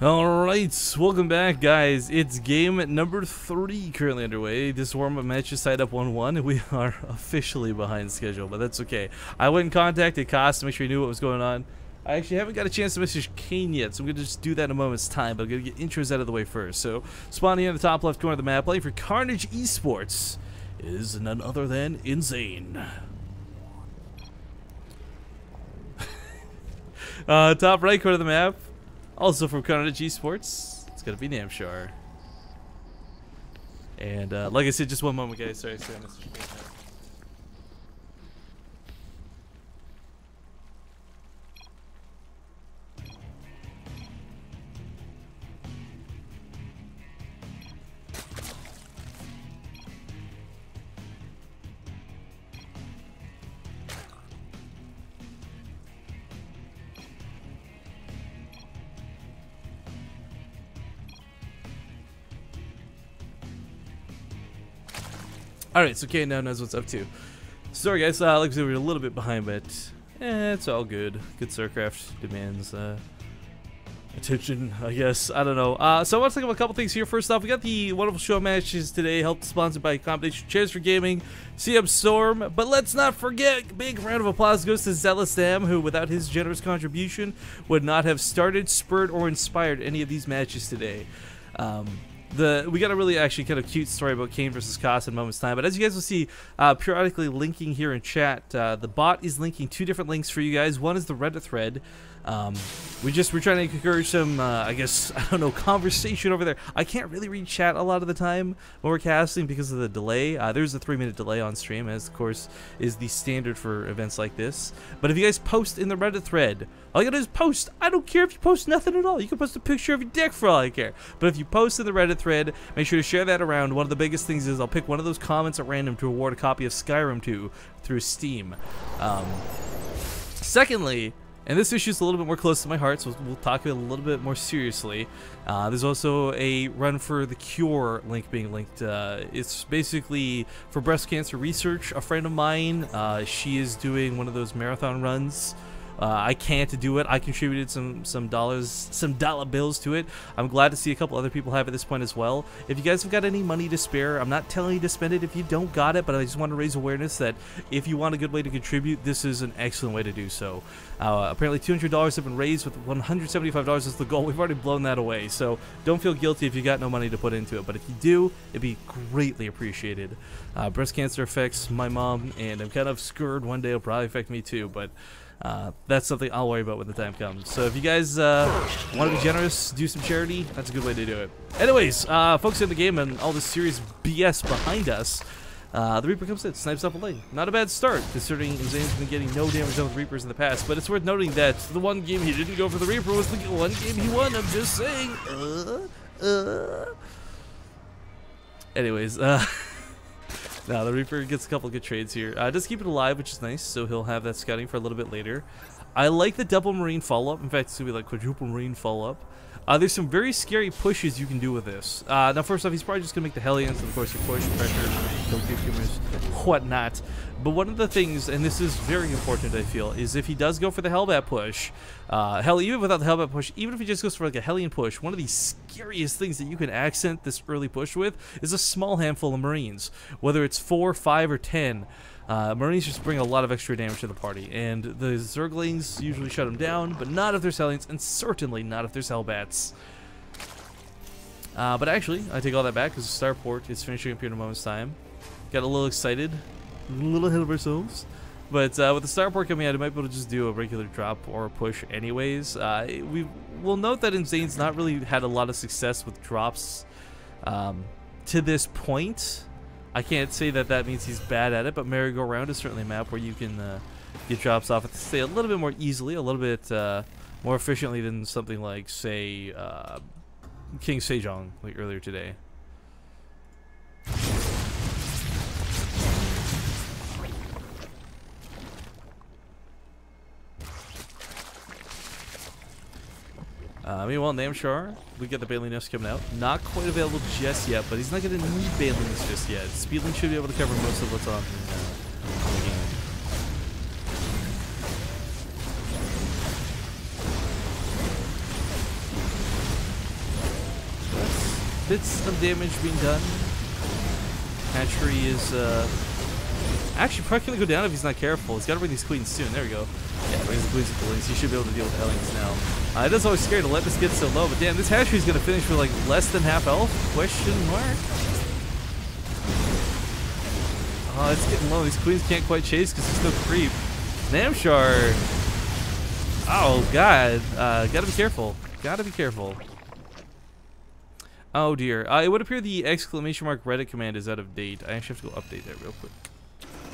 Alright, welcome back guys. It's game number 3 currently underway. This warm-up match is tied up 1-1 and we are officially behind schedule, but that's okay. I went and contacted Koss to make sure he knew what was going on. I actually haven't got a chance to message Kane yet, so I'm going to just do that in a moment's time, but I'm going to get intros out of the way first. So, spawning in the top left corner of the map, playing for Carnage Esports is none other than Inzane. Top right corner of the map, also from Carnage Esports, it's gonna be Namshar. And like I said, just one moment, guys. Sorry, I missed you. Alright, so Kane now knows what's up to. Sorry guys, like I said, we're a little bit behind, but it's all good. Good StarCraft demands attention, I guess. I don't know. So I want to talk about a couple things here. First off, we got the wonderful show matches today, helped sponsored by Combination Chairs for Gaming, CM Storm. But let's not forget, big round of applause goes to Zealous Sam, who without his generous contribution would not have started, spurred, or inspired any of these matches today. We got a really actually kind of cute story about Kane versus Koss in a moment's time, but as you guys will see periodically linking here in chat, the bot is linking 2 different links for you guys. One is the Reddit thread. We're trying to encourage some, I guess, I don't know, conversation over there. I can't really read chat a lot of the time when we're casting because of the delay. There's a 3-minute delay on stream, as of course is the standard for events like this. But if you guys post in the Reddit thread, all you gotta do is post. I don't care if you post nothing at all. You can post a picture of your dick for all I care. But if you post in the Reddit thread, make sure to share that around. One of the biggest things is I'll pick one of those comments at random to award a copy of Skyrim to through Steam. Secondly, and this issue is a little bit more close to my heart, so we'll talk about it a little bit more seriously. There's also a Run for the Cure link being linked. It's basically for breast cancer research. A friend of mine, she is doing one of those marathon runs. I can't do it. I contributed some dollar bills to it. I'm glad to see a couple other people have at this point as well. If you guys have got any money to spare, I'm not telling you to spend it if you don't got it, but I just want to raise awareness that if you want a good way to contribute, this is an excellent way to do so. Apparently $200 have been raised, with $175 is the goal. We've already blown that away, so don't feel guilty if you got no money to put into it, but if you do, it'd be greatly appreciated. Breast cancer affects my mom, and I'm kind of scared one day it'll probably affect me too, but that's something I'll worry about when the time comes. So if you guys want to be generous, do some charity, that's a good way to do it. Anyways, focusing on the game and all this serious BS behind us, the Reaper comes in, snipes up a lane. Not a bad start, considering Inzane's been getting no damage done with Reapers in the past, but it's worth noting that the one game he didn't go for the Reaper was the one game he won, I'm just saying. Anyways, now the Reaper gets a couple good trades here. Does keep it alive, which is nice, so he'll have that scouting for a little bit later. I like the double marine follow-up. In fact, it's going to be like quadruple marine follow-up. There's some very scary pushes you can do with this. Now, first off, he's probably just going to make the Hellions, and of course, your push, pressure, kill cubers, whatnot. But one of the things, and this is very important, I feel, is if he does go for the Hellbat push, hell, even without the Hellbat push, even if he just goes for like a Hellion push, one of the scariest things that you can accent this early push with is a small handful of Marines. Whether it's 4, 5, or 10, Marines just bring a lot of extra damage to the party, and the Zerglings usually shut them down, but not if there's Hellions, and certainly not if there's Hellbats. But actually, I take all that back, because the Starport is finishing up here in a moment's time. Got a little excited, a little ahead of ourselves. But with the Starport coming out, I might be able to just do a regular drop or a push anyways. We will note that Inzane's not really had a lot of success with drops to this point. I can't say that that means he's bad at it, but Merry-Go-Round is certainly a map where you can get drops off, say, a little bit more easily, a little bit more efficiently than something like, say, King Sejong, like earlier today. Meanwhile, Namshar, we get the Baneling Nest coming out. Not quite available just yet, but he's not going to need Baneling Nest just yet. Speedling should be able to cover most of what's on the game. bits of damage being done. Hatchery is actually probably gonna go down if he's not careful. He's got to bring these queens soon. There we go. Yeah, brings the queens with the links. He should be able to deal with Ellings now. It is always scary to let this get so low, but damn, this hatchery is gonna finish with like less than half health? Question mark. Oh, it's getting low. These queens can't quite chase because there's no creep. Namshar. Oh god. Gotta be careful. Gotta be careful. Oh dear. It would appear the exclamation mark Reddit command is out of date. I actually have to go update that real quick.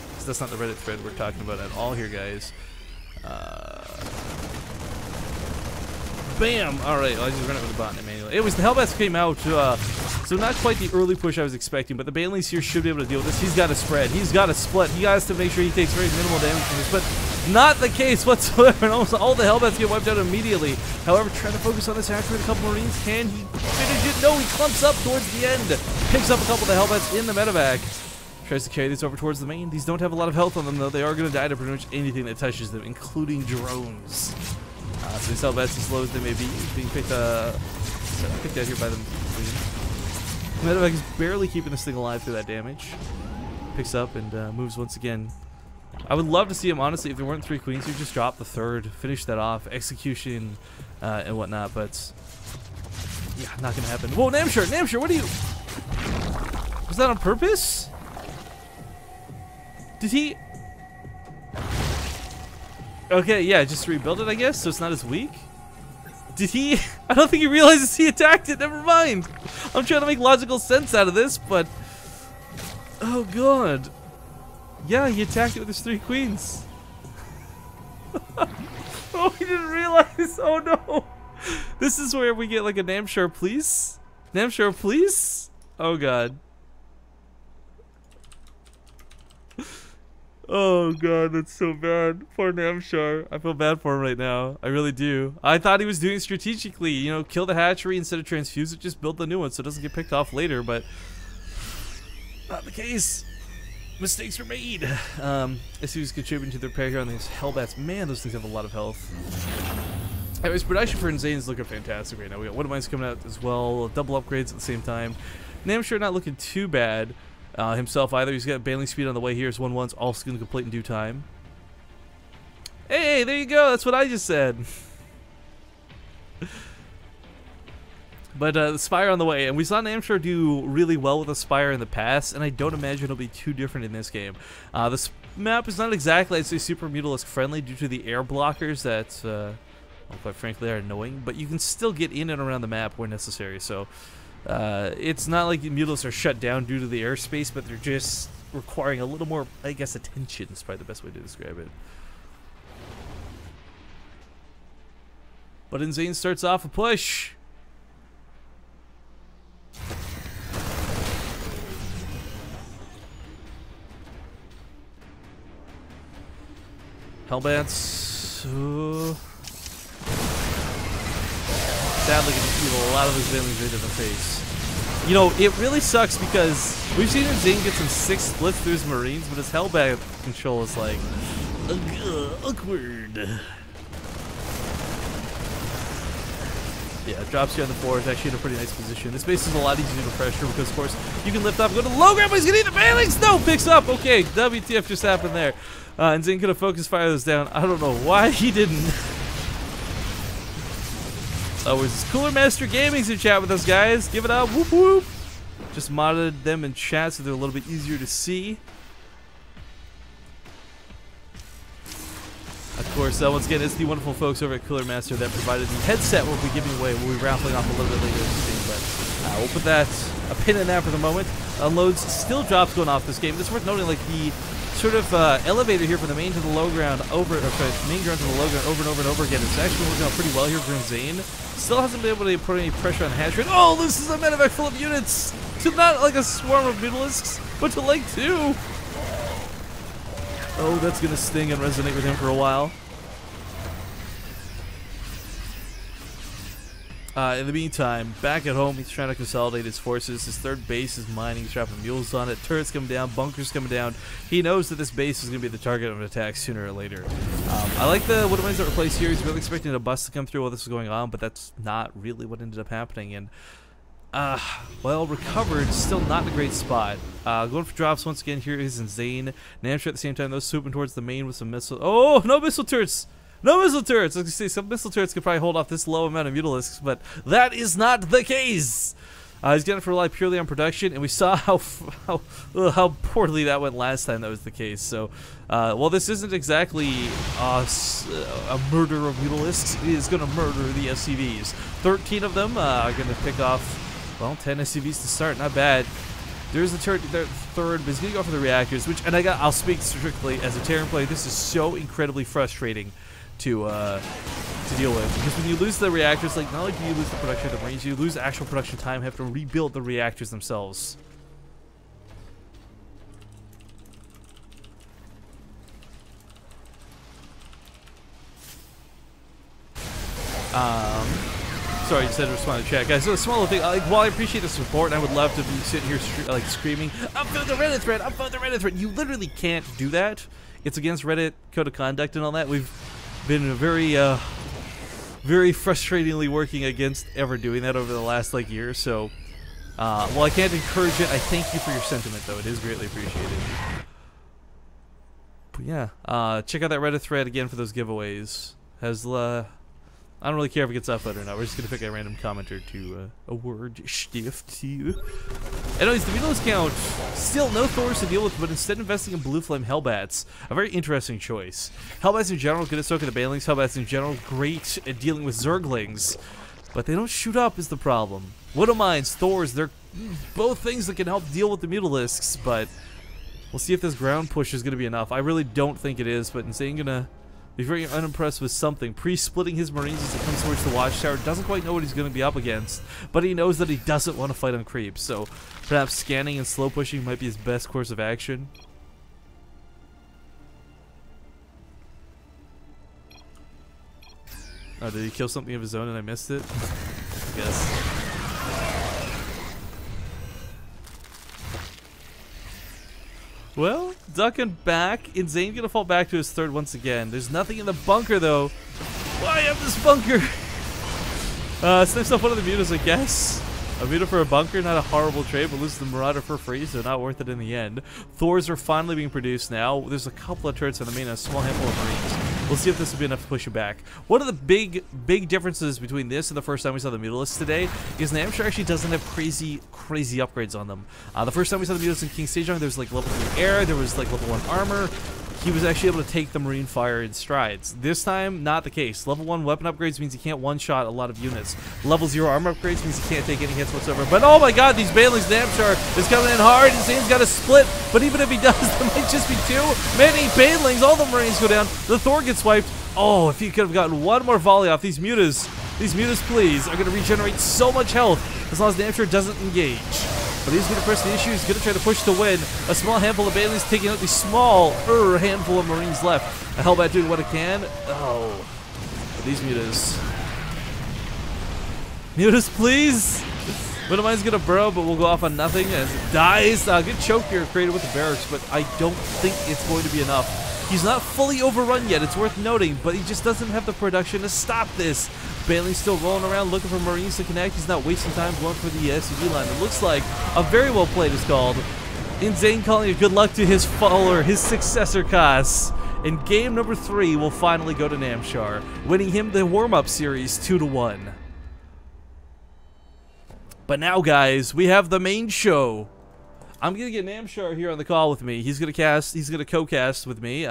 Because that's not the Reddit thread we're talking about at all here, guys. Bam! Alright, well, I just ran it with the bot manually. Anyways, the Hellbats came out, so not quite the early push I was expecting, but the Baneleys here should be able to deal with this. He's got to spread. He's got to split. He has to make sure he takes very minimal damage from this, but not the case whatsoever, and almost all the Hellbats get wiped out immediately. However, trying to focus on this hatchery with a couple Marines. Can he finish it? No, he clumps up towards the end. Picks up a couple of the Hellbats in the medevac. Tries to carry these over towards the main. These don't have a lot of health on them, though. They are going to die to pretty much anything that touches them, including drones. So these Hellbats, as slow as they may be, being picked out here by them. Medevac is barely keeping this thing alive through that damage. Picks up and moves once again. I would love to see him, honestly, if there weren't 3 queens, he'd just drop the 3rd, finish that off, execution, and whatnot, but yeah, not going to happen. Whoa, Namshar! Namshar, what are you... Was that on purpose? Did he... Okay, yeah, just rebuild it, I guess, so it's not as weak. Did he? I don't think he realizes he attacked it. Never mind. I'm trying to make logical sense out of this, but... Oh, God. Yeah, he attacked it with his 3 queens. Oh, he didn't realize. Oh, no. This is where we get like a Namshar, please. Namshar, please. Oh, God. Oh god, that's so bad. Poor Namshar. I feel bad for him right now. I really do. I thought he was doing it strategically. You know, kill the hatchery instead of transfuse it. Just build the new one so it doesn't get picked off later, but not the case. Mistakes were made. As he was contributing to the repair here on these Hellbats. Man, those things have a lot of health. Anyways, production for Inzane is looking fantastic right now. We got Wood Mines coming out as well. Double upgrades at the same time. Namshar not looking too bad. Himself either. He's got bailing speed on the way here. His 1-1's also going to complete in due time. Hey, there you go. That's what I just said. But the Spire on the way, and we saw Namshar do really well with the Spire in the past, and I don't imagine it'll be too different in this game. This map is not exactly, I'd say, super Mutalisk friendly due to the air blockers that, well, quite frankly, are annoying, but you can still get in and around the map where necessary, so... it's not like the Mutalisks are shut down due to the airspace, but they're just requiring a little more, I guess, attention is probably the best way to describe it. But Inzane starts off a push. Hellbats. Sadly, can feel a lot of those Baneleys right in the face. You know, it really sucks because we've seen Inzane get some 6 splits through his Marines, but his Hellbat control is like awkward. Yeah, drops you on the floor. It's actually in a pretty nice position. This base is a lot easier to pressure because, of course, you can lift up, go to the low ground, but he's gonna eat the Baneleys. No, picks up. Okay, WTF just happened there. Inzane could have focused fire those down. I don't know why he didn't. Oh, it's Cooler Master Gaming's in chat with us, guys. Give it up. Whoop whoop. Just modded them in chat so they're a little bit easier to see. Of course, once again, it's the wonderful folks over at Cooler Master that provided the headset we'll be giving away. We'll be raffling off a little bit later in the stream, but we'll put that a pin in that for the moment. Unloads still drops going off this game. It's worth noting, like, the sort of elevator here from the main to the low ground main ground to the low ground over and over and over again. It's actually working out pretty well here for Inzane. Still hasn't been able to put any pressure on the hatch rate. Oh, this is a medevac full of units! To not like a swarm of Mutalisks, but to like 2! Oh, that's gonna sting and resonate with him for a while. In the meantime, back at home, he's trying to consolidate his forces. His 3rd base is mining, he's dropping mules on it, turrets coming down, bunkers coming down. He knows that this base is going to be the target of an attack sooner or later. I like the Wood Mines that were placed here. He's really expecting a bust to come through while this is going on, but that's not really what ended up happening. And Well, recovered, still not in a great spot. Going for drops once again. Here is Inzane. Namshar at the same time, though, swooping towards the main with some missile. Oh, no missile turrets! No missile turrets! I was gonna say, some missile turrets could probably hold off this low amount of Mutalisks, but that is not the case! He's going to rely purely on production, and we saw how poorly that went last time that was the case. So, while this isn't exactly a murder of Mutalisks, it is going to murder the SCVs. 13 of them are going to pick off, well, 10 SCVs to start. Not bad. There's the third, but he's going to go for the reactors, which, and I'll speak strictly as a Terran player. This is so incredibly frustrating to deal with, because when you lose the reactors, like, not only do you lose the production of the Marines, you lose actual production time, have to rebuild the reactors themselves. Sorry, just had to respond to chat, guys. So a small thing, like, while I appreciate the support, and I would love to be sitting here like screaming, "I'm for the Reddit thread! I'm for the Reddit thread!" You literally can't do that. It's against Reddit code of conduct and all that. We've been very frustratingly working against ever doing that over the last like year. So, while I can't encourage it, I thank you for your sentiment, though. It is greatly appreciated. But yeah, check out that Reddit thread again for those giveaways. I don't really care if it gets upvoted or not. We're just gonna pick a random commenter to a word stift to you. Anyways, the Mutalisks count, still no Thors to deal with, but instead investing in Blue Flame Hellbats. A very interesting choice. Hellbats in general, good at soaking the Banelings. Hellbats in general, great at dealing with Zerglings. But they don't shoot up is the problem. Widow Mines, Thors, they're both things that can help deal with the Mutalisks, but we'll see if this ground push is gonna be enough. I really don't think it is, but Inzane gonna be very unimpressed with something. Pre-splitting his Marines as he comes towards the Watchtower. Doesn't quite know what he's going to be up against, but he knows that he doesn't want to fight on creeps. So perhaps scanning and slow pushing might be his best course of action. Oh, did he kill something of his own and I missed it? I guess. Well, ducking back. Inzane gonna fall back to his third once again. There's nothing in the bunker, though. Why have this bunker? Sniffs off one of the mutas, I guess. A muta for a bunker, not a horrible trade, but loses the Marauder for free, so not worth it in the end. Thors are finally being produced now. There's a couple of turrets on the main, a small handful of Marines. We'll see if this will be enough to push it back. One of the big differences between this and the first time we saw the Mutalisks today is Namshar actually doesn't have crazy upgrades on them. The first time we saw the Mutalisks in King Sejong, there was like level 3 air, there was like level 1 armor. He was actually able to take the Marine fire in strides. This time, not the case. Level 1 weapon upgrades means he can't one-shot a lot of units. Level 0 armor upgrades means he can't take any hits whatsoever. But oh my god, these Banelings, Namshar is coming in hard. Insane's got a split, but even if he does, there might just be too many Banelings. All the Marines go down. The Thor gets wiped. Oh, if he could have gotten one more volley off these mutas, please, are going to regenerate so much health as long as Namshar doesn't engage. But he's going to press the issue. He's going to try to push to win. A small handful of Banelings taking out the small handful of Marines left. A Hellbat doing what it can. Oh, but these mutas. Mutas, please. Widow Mine's going to burrow, but we'll go off on nothing as it dies. Good choke here created with the barracks, but I don't think it's going to be enough. He's not fully overrun yet, it's worth noting, but he just doesn't have the production to stop this. Bailey's still rolling around looking for Marines to connect. He's not wasting time going for the SUV line. It looks like a very well played is called. Inzane calling a good luck to his follower, his successor Kas. And game number 3 will finally go to Namshar, winning him the warm-up series 2-1. But now, guys, we have the main show. I'm gonna get Namshar here on the call with me. He's gonna co-cast with me.